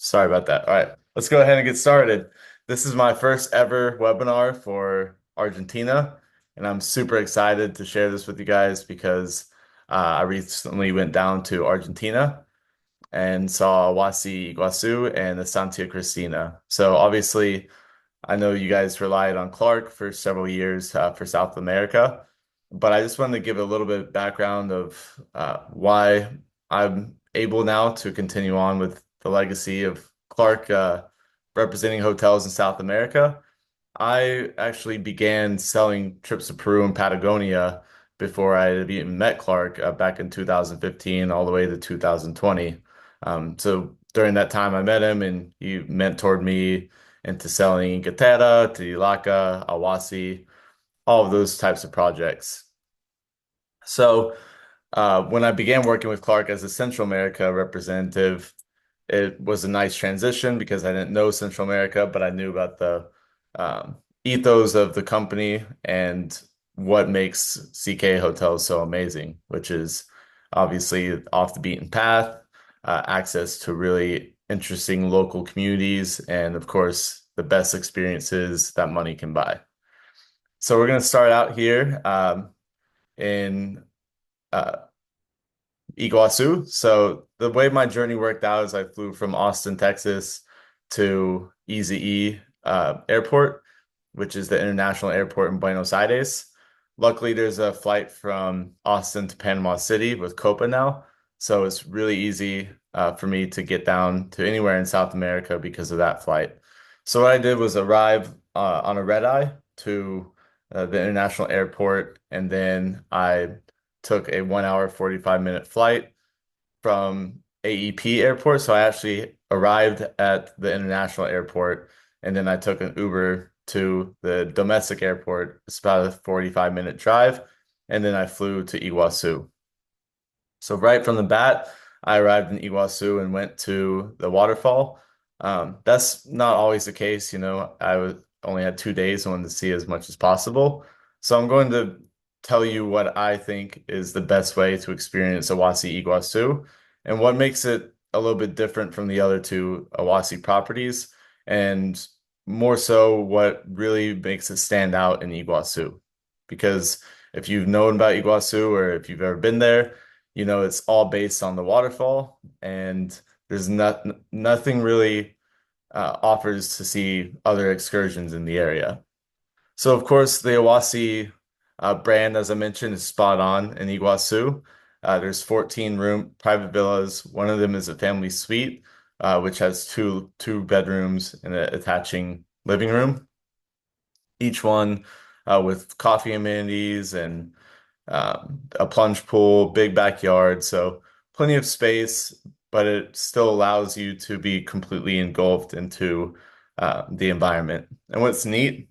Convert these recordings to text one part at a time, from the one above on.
Sorry about that. All right, let's go ahead and get started. This is my first ever webinar for Argentina, and I'm super excited to share this with you guys because I recently went down to Argentina and saw Awasi Iguazu and Estancia Cristina. So obviously, I know you guys relied on Clark for several years for South America, but I just wanted to give a little bit of background of why I'm able now to continue on with the legacy of Clark representing hotels in South America. I actually began selling trips to Peru and Patagonia before I had even met Clark back in 2015 all the way to 2020. So during that time, I met him and he mentored me into selling Gatera, Tilaka, Awasi, all of those types of projects. So when I began working with Clark as a Central America representative, it was a nice transition because I didn't know Central America, but I knew about the ethos of the company and what makes CK hotels so amazing, which is obviously off the beaten path, access to really interesting local communities, and of course, the best experiences that money can buy. So we're going to start out here in uh, Iguazu. So the way my journey worked out is I flew from Austin, Texas to EZE Airport, which is the international airport in Buenos Aires. Luckily, there's a flight from Austin to Panama City with Copa now. So it's really easy for me to get down to anywhere in South America because of that flight. So what I did was arrive on a red eye to the international airport, and then I took a 1 hour, 45-minute flight from AEP airport. So I actually arrived at the international airport and then I took an Uber to the domestic airport. It's about a 45-minute drive. And then I flew to Iguazu. So right from the bat, I arrived in Iguazu and went to the waterfall. That's not always the case. Only had 2 days. I wanted to see as much as possible. So I'm going to tell you what I think is the best way to experience Awasi Iguazu and what makes it a little bit different from the other two Awasi properties, and more so what really makes it stand out in Iguazu. Because if you've known about Iguazu or if you've ever been there, you know it's all based on the waterfall, and there's nothing really offers to see other excursions in the area. So of course the Awasi brand, as I mentioned, is spot on in Iguazu. There's 14 room private villas. One of them is a family suite, which has two bedrooms and an attaching living room. Each one with coffee amenities and a plunge pool, big backyard. So plenty of space, but it still allows you to be completely engulfed into the environment. And what's neat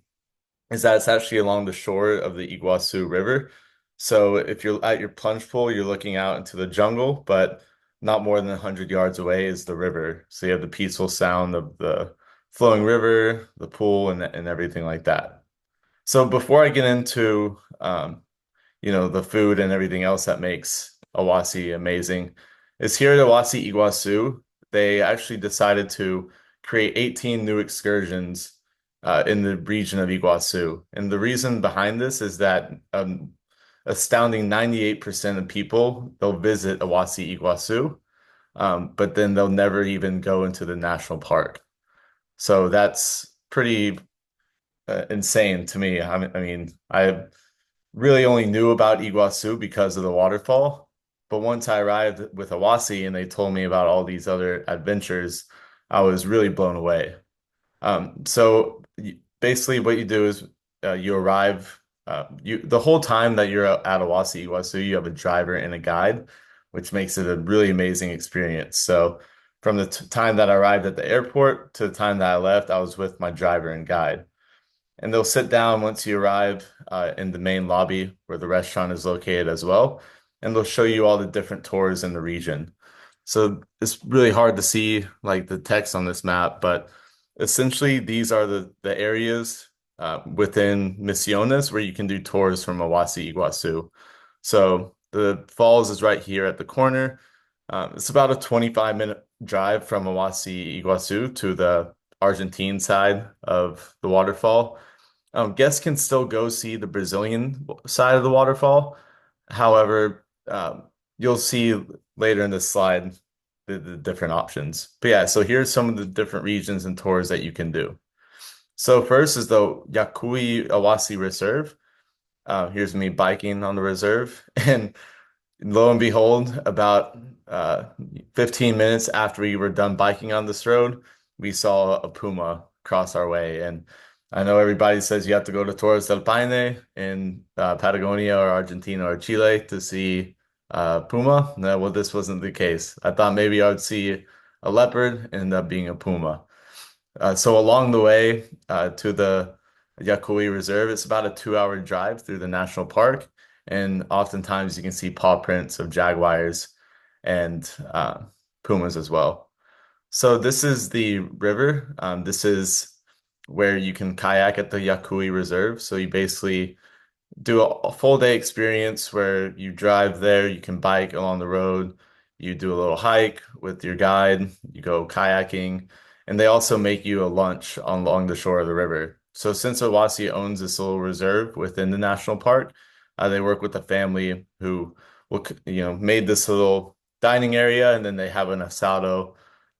is that it's actually along the shore of the Iguazu River. So if you're at your plunge pool, you're looking out into the jungle, but not more than 100 yards away is the river. So you have the peaceful sound of the flowing river, the pool, and everything like that. So before I get into the food and everything else that makes Awasi amazing, is here at Awasi Iguazu, they actually decided to create 18 new excursions in the region of Iguazu. And the reason behind this is that astounding 98% of people, they'll visit Awasi Iguazu, but then they'll never even go into the national park. So that's pretty insane to me. I mean, I really only knew about Iguazu because of the waterfall. But once I arrived with Awasi and they told me about all these other adventures, I was really blown away. Basically what you do is you arrive the whole time that you're at Awasi Iguazu, you have a driver and a guide, which makes it a really amazing experience. So from the time that I arrived at the airport to the time that I left, I was with my driver and guide. And they'll sit down once you arrive in the main lobby where the restaurant is located as well, and they'll show you all the different tours in the region. So it's really hard to see like the text on this map, but essentially these are the areas within Misiones where you can do tours from Awasi Iguazu. So the falls is right here at the corner. It's about a 25-minute drive from Awasi Iguazu to the Argentine side of the waterfall. Guests can still go see the Brazilian side of the waterfall. However, you'll see later in this slide the different options. But yeah, so here's some of the different regions and tours that you can do. So first is the Yakui Awasi Reserve. Here's me biking on the reserve, and lo and behold, about 15 minutes after we were done biking on this road, we saw a puma cross our way. And I know everybody says you have to go to Torres del Paine in Patagonia or Argentina or Chile to see puma. No, well, this wasn't the case. I thought maybe I would see a leopard, ended up being a puma. So along the way to the Yakui Reserve, it's about a 2 hour drive through the national park, and oftentimes you can see paw prints of jaguars and pumas as well. So this is the river. This is where you can kayak at the Yakui Reserve. So you basically do a full day experience where you drive there, you can bike along the road, you do a little hike with your guide, you go kayaking, and they also make you a lunch along the shore of the river. So since Owasi owns this little reserve within the national park, they work with a family who made this little dining area, and then they have an asado,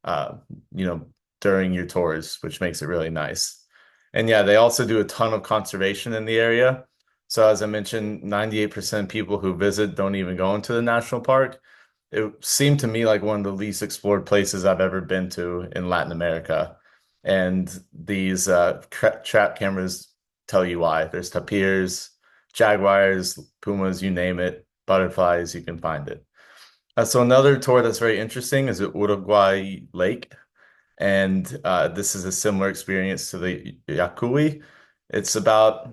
uh, you know, during your tours, which makes it really nice. And yeah, they also do a ton of conservation in the area. So as I mentioned, 98% people who visit don't even go into the national park. It seemed to me like one of the least explored places I've ever been to in Latin America. And these trap cameras tell you why. There's tapirs, jaguars, pumas, you name it, butterflies, you can find it. So another tour that's very interesting is at Uruguay Lake. And this is a similar experience to the Yakui. It's about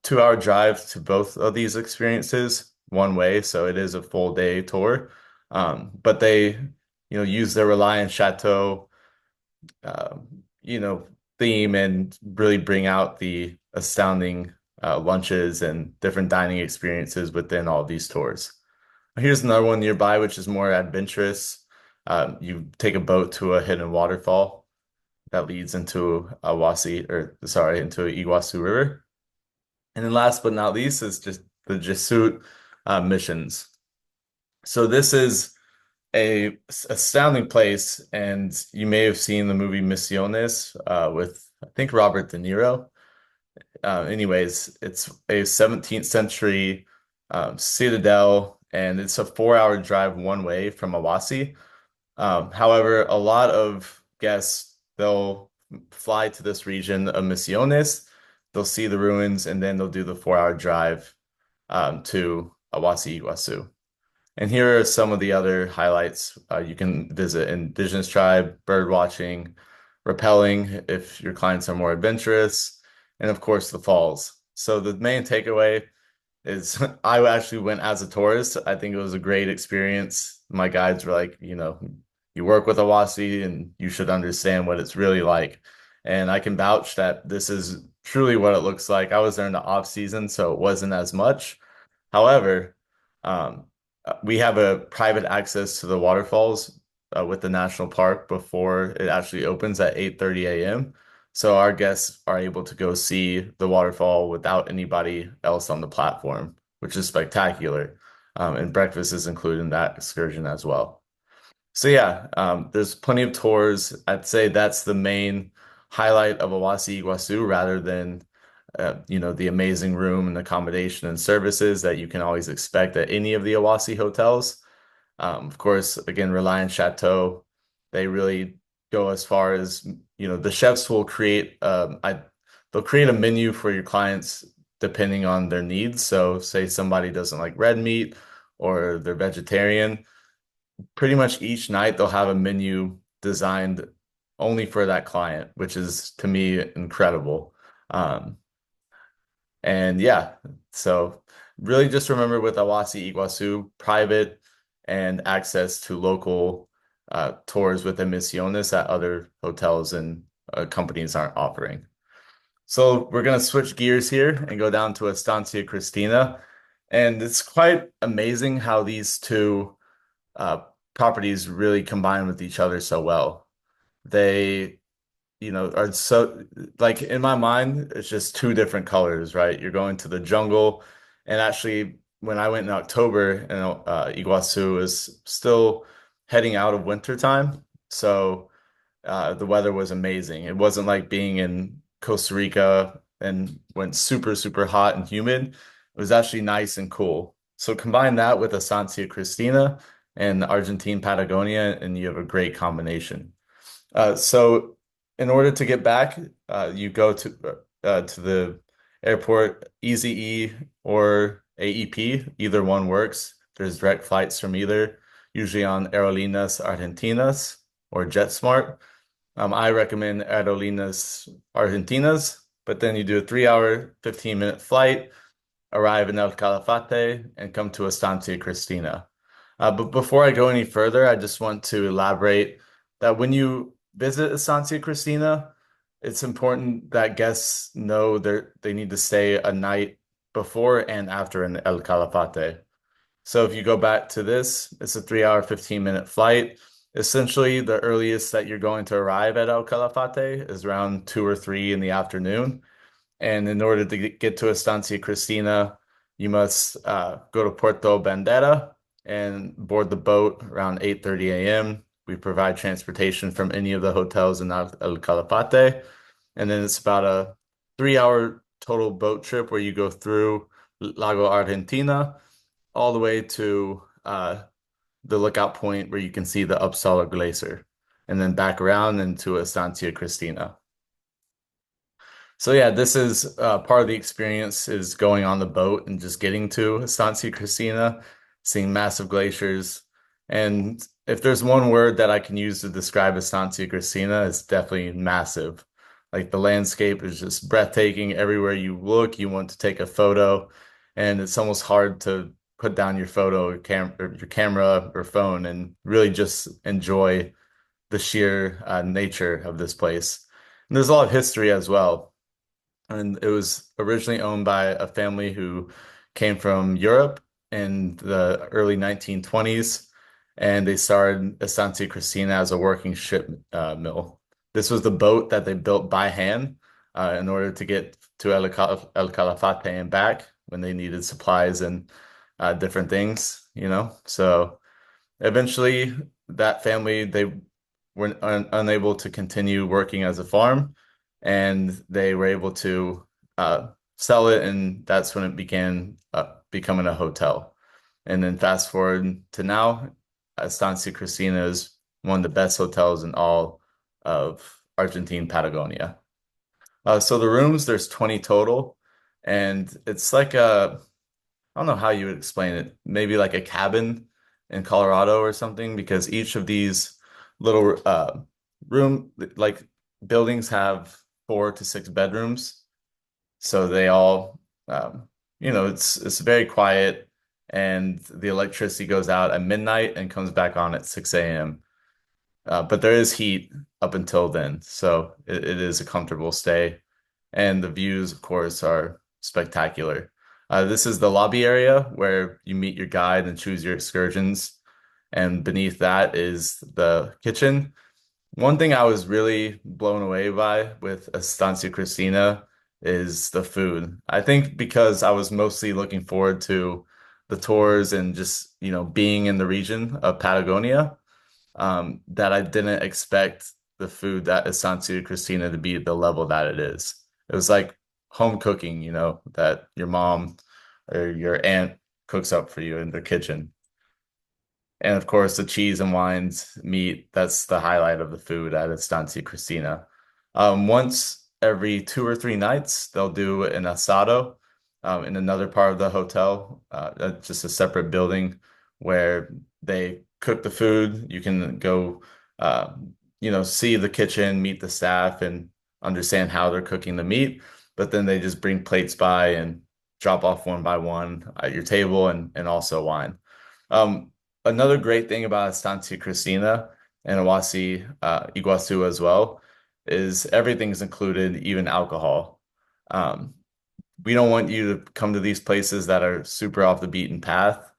2 hour drive to both of these experiences one way, so it is a full day tour. But they, use their Relais Chateaux, uh, you know, theme and really bring out the astounding lunches and different dining experiences within all these tours. Here's another one nearby, which is more adventurous. You take a boat to a hidden waterfall that leads into into Iguazu River. And then last but not least is just the Jesuit missions. So this is a astounding place, and you may have seen the movie Misiones with I think Robert De Niro. Anyways, it's a 17th century citadel, and it's a 4 hour drive one way from Awasi. However, a lot of guests, they'll fly to this region of Misiones, they'll see the ruins, and then they'll do the 4 hour drive to Awasi Iguazu. And here are some of the other highlights. You can visit indigenous tribe, bird watching, rappelling if your clients are more adventurous, and of course the falls. So the main takeaway is I actually went as a tourist. I think it was a great experience. My guides were like, you work with Awasi and you should understand what it's really like. And I can vouch that this is truly what it looks like. I was there in the off season, so it wasn't as much. However, um, we have a private access to the waterfalls with the national park before it actually opens at 8:30 a.m. So our guests are able to go see the waterfall without anybody else on the platform, which is spectacular. And breakfast is included in that excursion as well. So yeah, there's plenty of tours. I'd say that's the main highlight of Awasi Iguazu rather than the amazing room and accommodation and services that you can always expect at any of the Awasi hotels. Of course, again, Reliance Chateau, they really go as far as, the chefs will create they'll create a menu for your clients depending on their needs. So say somebody doesn't like red meat or they're vegetarian, pretty much each night they'll have a menu designed only for that client, which is to me incredible. And yeah, so really just remember with Awasi Iguazu, private and access to local tours with emisiones that other hotels and companies aren't offering. So we're going to switch gears here and go down to Estancia Cristina. And it's quite amazing how these two properties really combine with each other so well. They, are so like in my mind, it's just two different colors, right? You're going to the jungle, and actually, when I went in October, Iguazu is still heading out of winter time, so the weather was amazing. It wasn't like being in Costa Rica and went super, super hot and humid. It was actually nice and cool. So combine that with Estancia Cristina and Argentine Patagonia, and you have a great combination. So in order to get back, you go to the airport, Easy E or AEP, either one works. There's direct flights from either, usually on Aerolíneas Argentinas or JetSmart. I recommend Aerolíneas Argentinas, but then you do a 3 hour, 15-minute flight, arrive in El Calafate, and come to Estancia Cristina. But before I go any further, I just want to elaborate that when you visit Estancia Cristina, it's important that guests know they need to stay a night before and after in El Calafate. So if you go back to this, it's a 3 hour, 15-minute flight. Essentially, the earliest that you're going to arrive at El Calafate is around 2 or 3 in the afternoon. And in order to get to Estancia Cristina, you must go to Puerto Bandera and board the boat around 8:30 a.m. We provide transportation from any of the hotels in El Calafate. And then it's about a 3 hour total boat trip where you go through Lago Argentina all the way to the lookout point where you can see the Uppsala Glacier, and then back around into Estancia Cristina. So yeah, this is part of the experience is going on the boat and just getting to Estancia Cristina, seeing massive glaciers. And if there's one word that I can use to describe Estancia Cristina, it's definitely massive. Like the landscape is just breathtaking. Everywhere you look, you want to take a photo, and it's almost hard to put down your photo or your camera or phone and really just enjoy the sheer nature of this place. And there's a lot of history as well. And it was originally owned by a family who came from Europe in the early 1920s, and they started Estancia Cristina as a working ship mill. This was the boat that they built by hand in order to get to El Calafate and back when they needed supplies and different things, you know. So eventually, that family they were unable to continue working as a farm, and they were able to sell it, and that's when it began becoming a hotel. And then fast forward to now, Estancia Cristina is one of the best hotels in all of Argentine Patagonia. So the rooms, there's 20 total, and it's like I don't know how you would explain it. Maybe like a cabin in Colorado or something, because each of these little room like buildings have 4 to 6 bedrooms. So they all it's very quiet, and the electricity goes out at midnight and comes back on at 6 a.m. But there is heat up until then, so it is a comfortable stay. And the views, of course, are spectacular. This is the lobby area where you meet your guide and choose your excursions. And beneath that is the kitchen. One thing I was really blown away by with Estancia Cristina is the food. I think because I was mostly looking forward to the tours and just, being in the region of Patagonia, that I didn't expect the food at Estancia Cristina to be the level that it is. It was like home cooking, that your mom or your aunt cooks up for you in their kitchen. And of course, the cheese and wines meat, that's the highlight of the food at Estancia Cristina. Once every 2 or 3 nights, they'll do an asado in another part of the hotel, just a separate building where they cook the food. You can go, see the kitchen, meet the staff, and understand how they're cooking the meat. But then they just bring plates by and drop off one by one at your table and also wine. Um, Another great thing about Estancia Cristina and Awasi Iguazu as well is everything's included, even alcohol. Um, we don't want you to come to these places that are super off the beaten path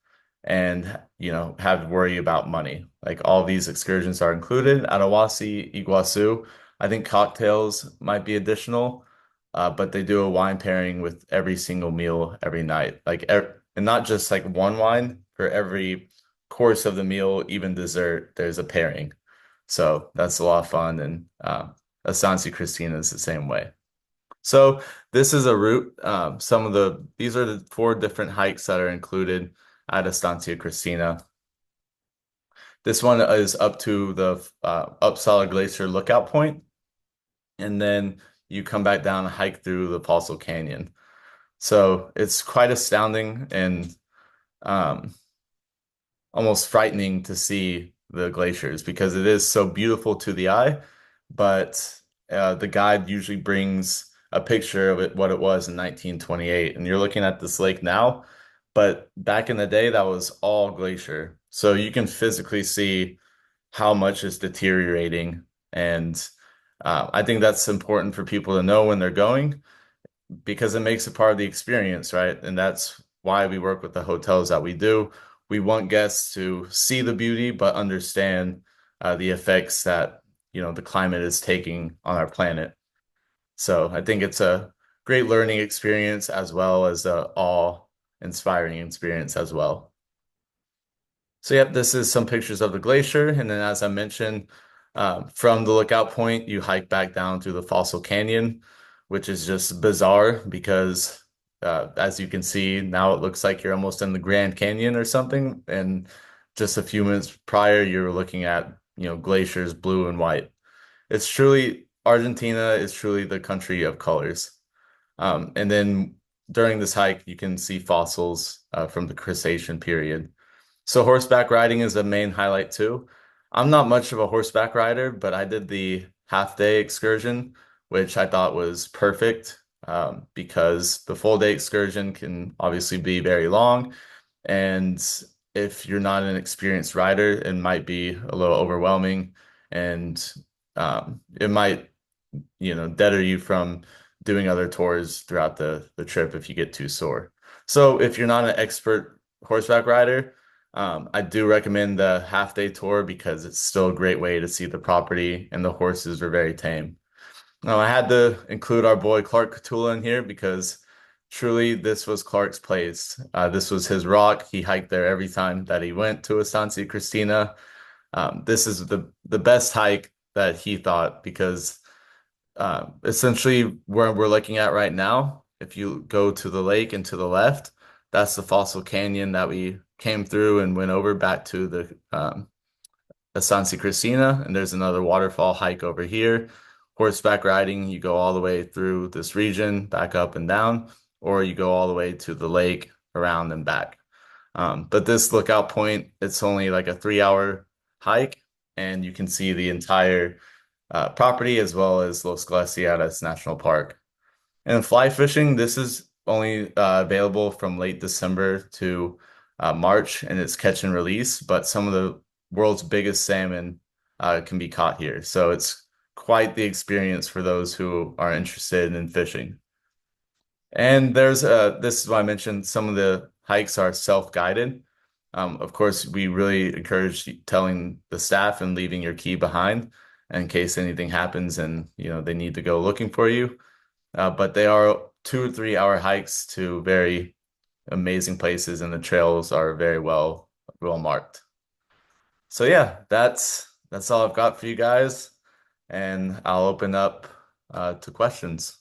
and have to worry about money. Like all these excursions are included. At Awasi Iguazu, I think cocktails might be additional, but they do a wine pairing with every single meal every night. And not just like one wine for every course of the meal, even dessert, there's a pairing. So that's a lot of fun. And Estancia Cristina is the same way. So this is a route. These are the four different hikes that are included at Estancia Cristina. This one is up to the Uppsala Glacier lookout point, and then you come back down and hike through the Fossil Canyon. So it's quite astounding and um, almost frightening to see the glaciers because it is so beautiful to the eye, but the guide usually brings a picture of it, what it was in 1928, and you're looking at this lake now, but back in the day, that was all glacier. So you can physically see how much is deteriorating, and I think that's important for people to know when they're going because it makes it part of the experience, right? And that's why we work with the hotels that we do. We want guests to see the beauty, but understand the effects that, the climate is taking on our planet. So I think it's a great learning experience as well as a awe-inspiring experience as well. So yep, this is some pictures of the glacier. And then as I mentioned, from the lookout point, you hike back down through the Fossil Canyon, which is just bizarre because as you can see, now it looks like you're almost in the Grand Canyon or something. And just a few minutes prior, you were looking at, glaciers blue and white. Argentina is truly the country of colors. And then during this hike, you can see fossils from the Cretaceous period. So horseback riding is a main highlight too. I'm not much of a horseback rider, but I did the half day excursion, which I thought was perfect because the full day excursion can obviously be very long. And if you're not an experienced rider, it might be a little overwhelming and it might, deter you from doing other tours throughout the trip if you get too sore. So if you're not an expert horseback rider, I do recommend the half day tour because it's still a great way to see the property and the horses are very tame. Now, I had to include our boy Clark Catula in here because truly this was Clark's place. This was his rock. He hiked there every time that he went to Estancia Cristina. This is the best hike that he thought because essentially where we're looking at right now, if you go to the lake and to the left, that's the Fossil Canyon that we came through and went over back to the Estancia Cristina, and there's another waterfall hike over here. Horseback riding, you go all the way through this region, back up and down, or you go all the way to the lake, around and back. But this lookout point, it's only like a 3 hour hike, and you can see the entire property as well as Los Glaciares National Park. And fly fishing, this is only available from late December to March, and it's catch and release. But some of the world's biggest salmon can be caught here, so it's quite the experience for those who are interested in fishing. And this is why I mentioned some of the hikes are self-guided. Of course, we really encourage telling the staff and leaving your key behind in case anything happens and they need to go looking for you. But they are 2 or 3 hour hikes to very amazing places, and the trails are very well marked. So yeah, that's all I've got for you guys, and I'll open up to questions.